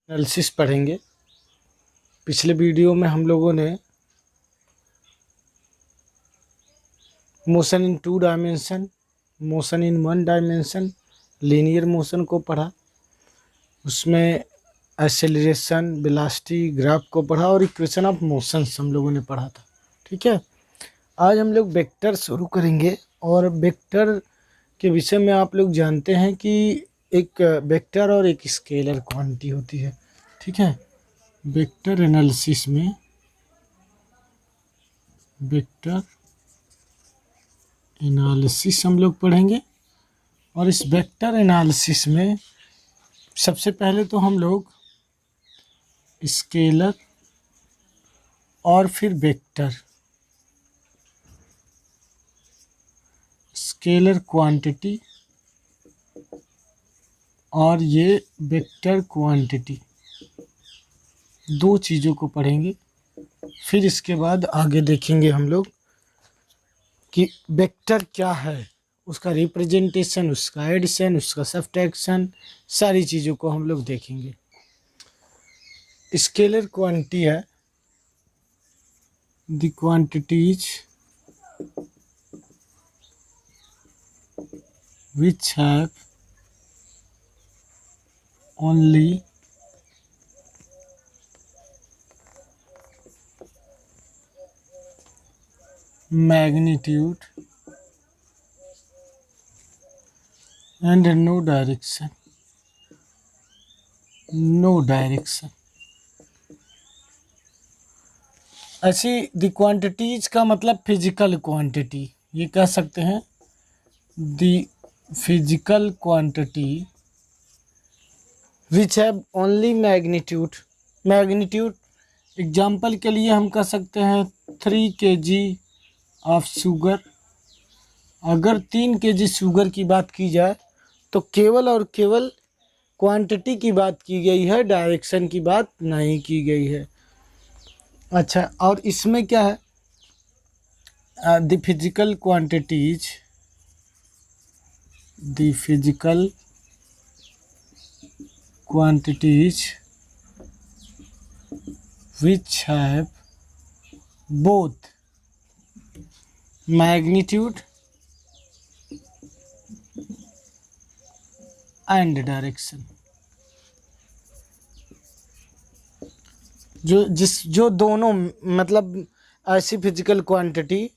Analysis पढ़ेंगे। पिछले video में हम लोगों ने motion in 2 dimension, motion in 1 dimension, linear motion को पढ़ा। उसमें एक्सेलरेशन, वेलोसिटी, ग्राफ को पढ़ा और इक्वेशन ऑफ मोशंस हम लोगों ने पढ़ा था। ठीक है, आज हम लोग वेक्टर शुरू करेंगे। और वेक्टर के विषय में आप लोग जानते हैं कि एक वेक्टर और एक स्केलर क्वांटिटी होती है। ठीक है, वेक्टर एनालिसिस में वेक्टर एनालिसिस हम लोग पढ़ेंगे। और इस वेक्टर एनालिसिस में सबसे पहले तो हम लोग स्केलर और फिर वेक्टर, स्केलर क्वांटिटी और ये वेक्टर क्वांटिटी, दो चीज़ों को पढ़ेंगे। फिर इसके बाद आगे देखेंगे हम लोग कि वेक्टर क्या है, उसका रिप्रेजेंटेशन, उसका एडिशन, उसका सब्ट्रैक्शन, सारी चीज़ों को हम लोग देखेंगे। स्केलर क्वांटिटी है the quantities which have only magnitude and no direction. ऐसी द क्वांटिटीज का मतलब फिजिकल क्वांटिटी, ये कह सकते हैं the physical quantity which have only magnitude. Example के लिए हम कह सकते हैं 3 kg ऑफ शुगर। अगर 3 kg शुगर की बात की जाए तो केवल और केवल क्वांटिटी की बात की गई है, डायरेक्शन की बात नहीं की गई है। अच्छा, और इसमें क्या है, the physical quantities, the physical quantities which have both magnitude and direction। जो दोनों, मतलब ऐसी फिजिकल क्वांटिटी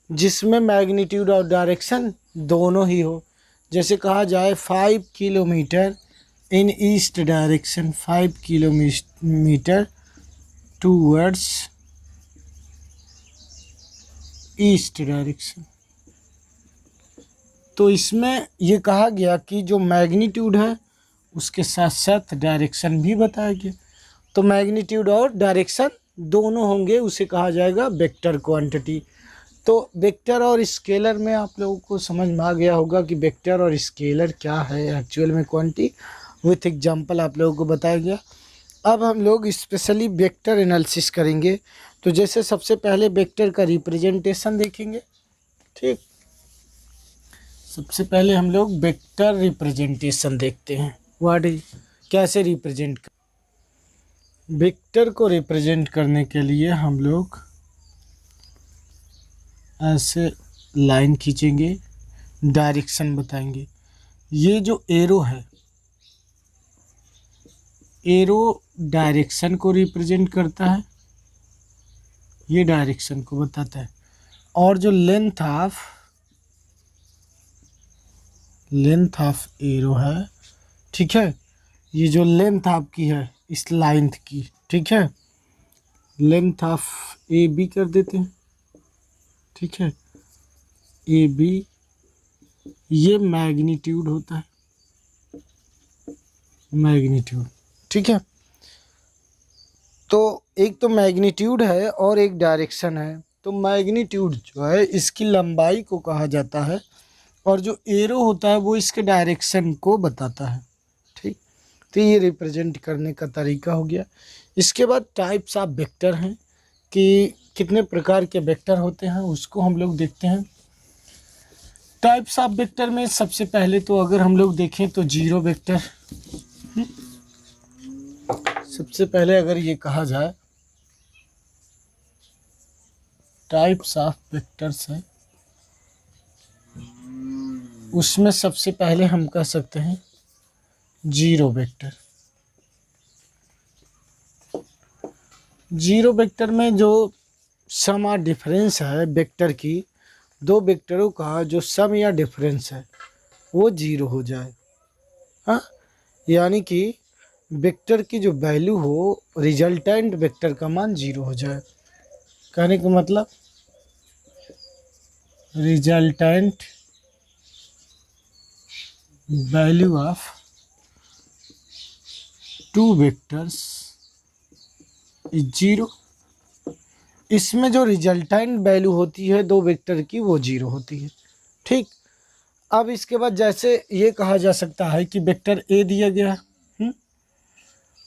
जिसमें मैग्नीट्यूड और डायरेक्शन दोनों ही हो। जैसे कहा जाए 5 किलोमीटर इन east direction, 5 kilometre towards east direction. तो इसमें ये कहा गया कि जो मैग्नीट्यूड है उसके साथ साथ डायरेक्शन भी बताया गया। तो मैग्नीट्यूड और डायरेक्शन दोनों होंगे, उसे कहा जाएगा वेक्टर क्वांटिटी। तो वेक्टर और स्केलर में आप लोगों को समझ में आ गया होगा कि वेक्टर और स्केलर क्या है एक्चुअल में क्वांटिटी, विथ एग्जांपल आप लोगों को बताया गया। अब हम लोग स्पेशली वेक्टर एनालिसिस करेंगे। तो जैसे सबसे पहले वेक्टर का रिप्रेजेंटेशन देखेंगे। ठीक, सबसे पहले हम लोग वेक्टर रिप्रेजेंटेशन देखते हैं। व्हाट इज, कैसे रिप्रेजेंट कर, वेक्टर को रिप्रेजेंट करने के लिए हम लोग ऐसे लाइन खींचेंगे, डायरेक्शन बताएंगे। ये जो एरो है, एरो डायरेक्शन को रिप्रेजेंट करता है, ये डायरेक्शन को बताता है। और जो लेंथ ऑफ एरो है, ठीक है, ये जो लेंथ आपकी है इस लाइन की, ठीक है, लेंथ ऑफ ए बी कर देते हैं। ठीक है, ए बी, ये मैग्नीट्यूड होता है, मैग्नीट्यूड। ठीक है, तो एक तो मैग्नीट्यूड है और एक डायरेक्शन है। तो मैग्नीट्यूड जो है इसकी लंबाई को कहा जाता है और जो एरो होता है वो इसके डायरेक्शन को बताता है। ठीक, तो ये रिप्रेजेंट करने का तरीका हो गया। इसके बाद टाइप्स ऑफ वेक्टर हैं कि कितने प्रकार के वेक्टर होते हैं, उसको हम लोग देखते हैं। टाइप्स ऑफ वेक्टर में सबसे पहले तो अगर हम लोग देखें तो जीरो वेक्टर, सबसे पहले अगर ये कहा जाए टाइप्स ऑफ वेक्टर्स है, उसमें सबसे पहले हम कह सकते हैं जीरो वेक्टर। जीरो वेक्टर में जो सम या डिफरेंस है वेक्टर की, दो वेक्टरों का जो सम या डिफरेंस है वो जीरो हो जाए। हाँ, यानी कि वेक्टर की जो वैल्यू हो, रिजल्टेंट वेक्टर का मान जीरो हो जाए। कहने का मतलब resultant value of two vectors is zero. इसमें जो रिजल्टेंट वैल्यू होती है दो वेक्टर की वो जीरो होती है। ठीक, अब इसके बाद जैसे ये कहा जा सकता है कि वेक्टर ए दिया गया है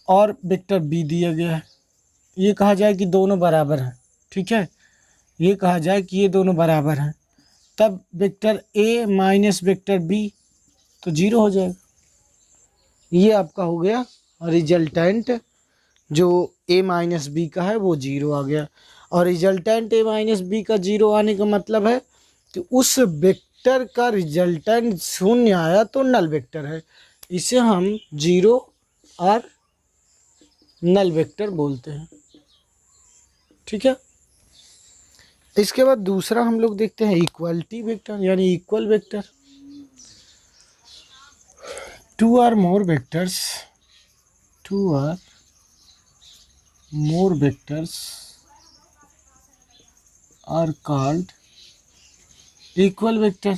और वेक्टर बी दिया गया है, ये कहा जाए कि दोनों बराबर हैं। ठीक है, ये कहा जाए कि ये दोनों बराबर हैं, तब vector A minus vector B तो जीरो हो जाएगा। ये आपका हो गया रिजल्टेंट, जो ए माइनस बी का है वो जीरो आ गया। और रिजल्टेंट ए माइनस बी का जीरो आने का मतलब है कि उस वेक्टर का रिजल्टेंट शून्य आया तो नल वेक्टर है। इसे हम जीरो और नल वेक्टर बोलते हैं। ठीक है, इसके बाद दूसरा हम लोग देखते हैं इक्वलिटी वेक्टर, यानी equal vector. Two or more vectors are called equal vector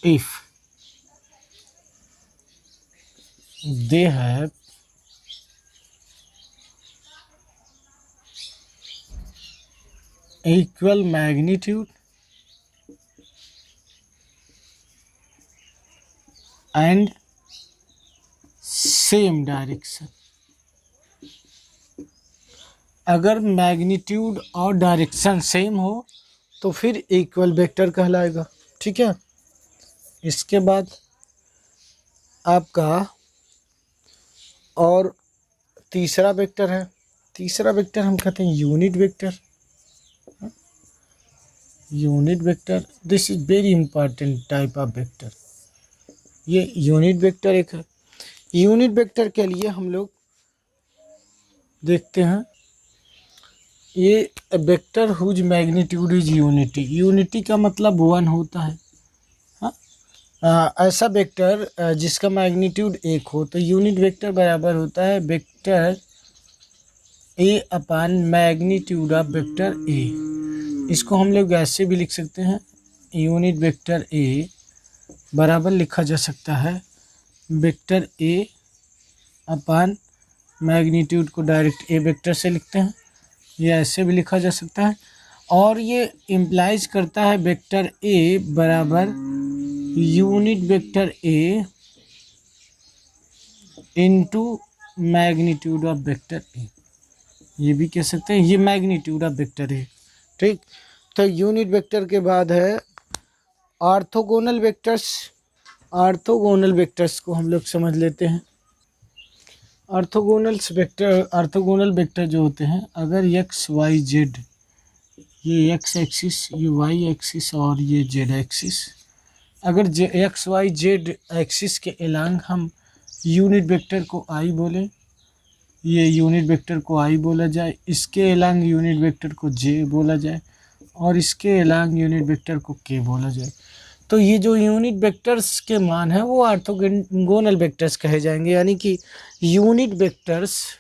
if they have equal magnitude and same direction। अगर मैग्नीट्यूड और डायरेक्शन सेम हो तो फिर इक्वल वेक्टर कहलाएगा। ठीक है, इसके बाद आपका और तीसरा वेक्टर है। तीसरा वेक्टर हम कहते हैं unit vector. Unit vector, this is very important type of vector. ये यूनिट वेक्टर एक है। यूनिट वेक्टर के लिए हम लोग देखते हैं ये vector whose magnitude is unity. Unity का मतलब वन होता है। हाँ, ऐसा वेक्टर जिसका मैग्नीट्यूड एक हो तो यूनिट वेक्टर बराबर होता है vector A upon magnitude of vector A. इसको हम लोग ऐसे भी लिख सकते हैं, यूनिट वेक्टर ए बराबर लिखा जा सकता है वेक्टर ए अपान मैग्नीट्यूड को डायरेक्ट ए वेक्टर से लिखते हैं, ये ऐसे भी लिखा जा सकता है। और ये इम्प्लाइज करता है वेक्टर ए बराबर unit vector A into magnitude of vector A, ये भी कह सकते हैं। ये मैग्नीट्यूड ऑफ वेक्टर है। ठीक, तो यूनिट वेक्टर के बाद है ऑर्थोगोनल वेक्टर्स। ऑर्थोगोनल वेक्टर्स को हम लोग समझ लेते हैं। ऑर्थोगोनल वेक्टर जो होते हैं, अगर एक्स वाई जेड, ये एक्स एक्सिस, ये वाई एक्सिस और ये जेड एक्सिस, अगर एक्स वाई जेड एक्सिस के एलांग हम यूनिट वेक्टर को आई बोलें, ये यूनिट वेक्टर को आई बोला जाए, इसके एलांग यूनिट वेक्टर को जे बोला जाए और इसके एलांग यूनिट वेक्टर को के बोला जाए, तो ये जो यूनिट वेक्टर्स के मान हैं वो ऑर्थोगोनल वेक्टर्स कहे जाएंगे। यानी कि यूनिट वेक्टर्स,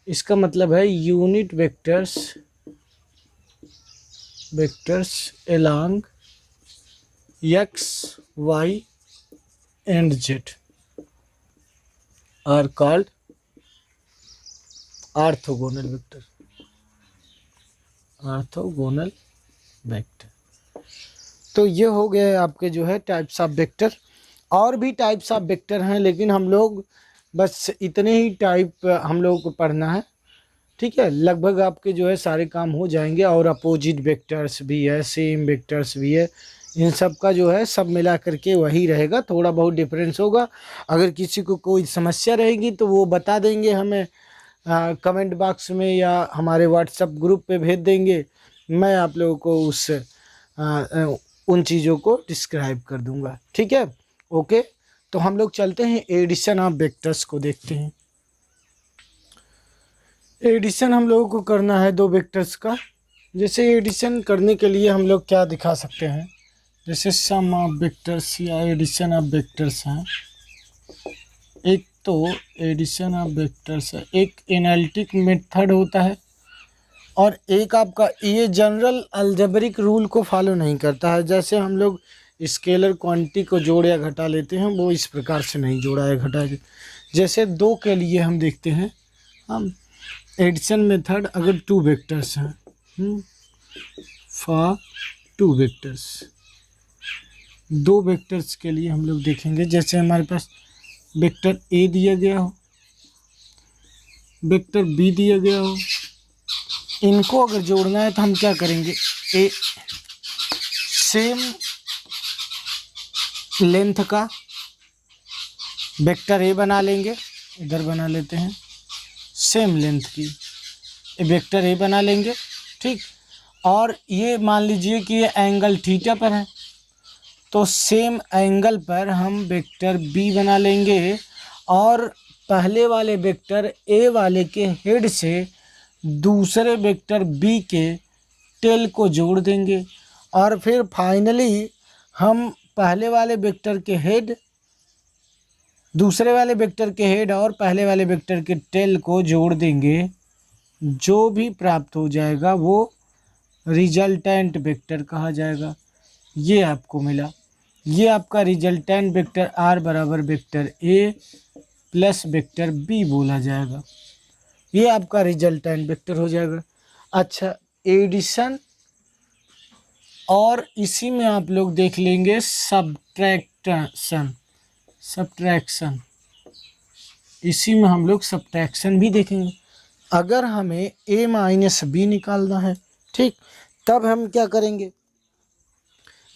इसका मतलब है unit vectors along X Y and Z are called orthogonal vector. Orthogonal vector, तो ये हो गए आपके जो है टाइप्स ऑफ वेक्टर। और भी टाइप्स ऑफ वेक्टर हैं, लेकिन हम लोग बस इतने ही टाइप हम लोगों को पढ़ना है। ठीक है, लगभग आपके जो है सारे काम हो जाएंगे। और अपोजिट वेक्टर्स भी है, सेम वेक्टर्स भी है, इन सब का जो है सब मिला करके वही रहेगा, थोड़ा बहुत डिफरेंस होगा। अगर किसी को कोई समस्या रहेगी तो वो बता देंगे हमें कमेंट बॉक्स में या हमारे व्हाट्सएप ग्रुप पे भेज देंगे। मैं आप लोगों को उन चीज़ों को डिस्क्राइब कर दूंगा, ठीक है। ओके, तो हम लोग चलते हैं एडिशन ऑफ वेक्टर्स को देखते हैं। एडिशन हम लोगों को करना है दो वेक्टर्स का। जैसे एडिशन करने के लिए हम लोग क्या दिखा सकते हैं, जैसे सम ऑफ वेक्टर्स या एडिशन ऑफ वेक्टर्स हैं। एक तो एडिशन ऑफ वेक्टर्स है, एक एनालिटिक मेथड होता है, और एक आपका ये जनरल अलजेब्रिक रूल को फॉलो नहीं करता है। जैसे हम लोग स्केलर क्वांटिटी को जोड़ या घटा लेते हैं, वो इस प्रकार से नहीं जोड़ा या घटा। जैसे दो के लिए हम देखते हैं, हम एडिशन मेथड अगर टू वेक्टर्स हैं, फॉर टू वेक्टर्स, दो वेक्टर्स के लिए हम लोग देखेंगे। जैसे हमारे पास वेक्टर ए दिया गया हो, वेक्टर बी दिया गया हो, इनको अगर जोड़ना है तो हम क्या करेंगे, ए सेम लेंथ का वेक्टर ए बना लेंगे, इधर बना लेते हैं, सेम लेंथ की वेक्टर ए बना लेंगे, ठीक। और ये मान लीजिए कि ये एंगल थीटा पर है, तो सेम एंगल पर हम वेक्टर बी बना लेंगे, और पहले वाले वेक्टर ए वाले के हेड से दूसरे वेक्टर बी के टेल को जोड़ देंगे, और फिर फाइनली हम पहले वाले वेक्टर के हेड, दूसरे वाले वेक्टर के हेड और पहले वाले वेक्टर के टेल को जोड़ देंगे। जो भी प्राप्त हो जाएगा वो रिजल्टेंट वेक्टर कहा जाएगा। ये आपको मिला, ये आपका रिजल्टेंट वेक्टर आर बराबर vector A plus vector B बोला जाएगा। ये आपका रिजल्टेंट वेक्टर हो जाएगा। अच्छा, एडिशन, और इसी में आप लोग देख लेंगे सब्ट्रैक्शन, इसी में हम लोग सब्ट्रैक्शन भी देखेंगे। अगर हमें a माइनस बी निकालना है, ठीक, तब हम क्या करेंगे,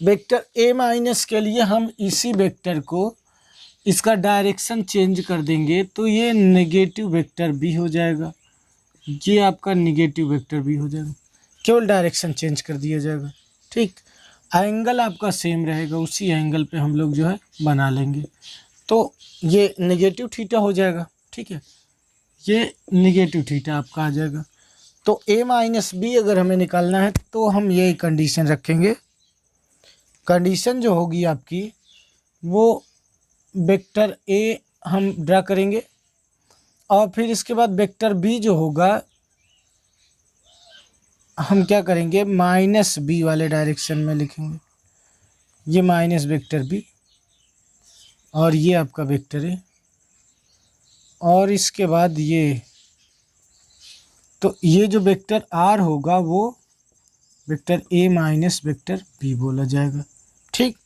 वेक्टर a माइनस के लिए हम इसी वेक्टर को, इसका डायरेक्शन चेंज कर देंगे, तो ये नेगेटिव वेक्टर भी हो जाएगा, ये आपका नेगेटिव वेक्टर भी हो जाएगा, केवल डायरेक्शन चेंज कर दिया जाएगा, ठीक। एंगल आपका सेम रहेगा, उसी एंगल पे हम लोग जो है बना लेंगे, तो ये नेगेटिव थीटा हो जाएगा, ठीक है, ये नेगेटिव थीटा आपका आ जाएगा। तो a माइनस बी अगर हमें निकालना है तो हम ये कंडीशन रखेंगे। कंडीशन जो होगी आपकी वो वेक्टर a हम ड्रा करेंगे, और फिर इसके बाद वेक्टर b जो होगा हम क्या करेंगे, माइनस बी वाले डायरेक्शन में लिखेंगे, ये माइनस वेक्टर b, और ये आपका वेक्टर है, और इसके बाद ये, तो ये जो वेक्टर r होगा वो vector a minus vector b बोला जाएगा, ठीक।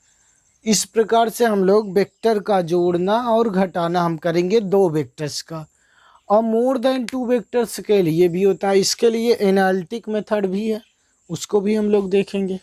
इस प्रकार से हम लोग वेक्टर का जोड़ना और घटाना हम करेंगे दो वेक्टर्स का। और मोर देन टू वेक्टर्स के लिए भी होता है, इसके लिए एनालिटिक मेथड भी है, उसको भी हम लोग देखेंगे।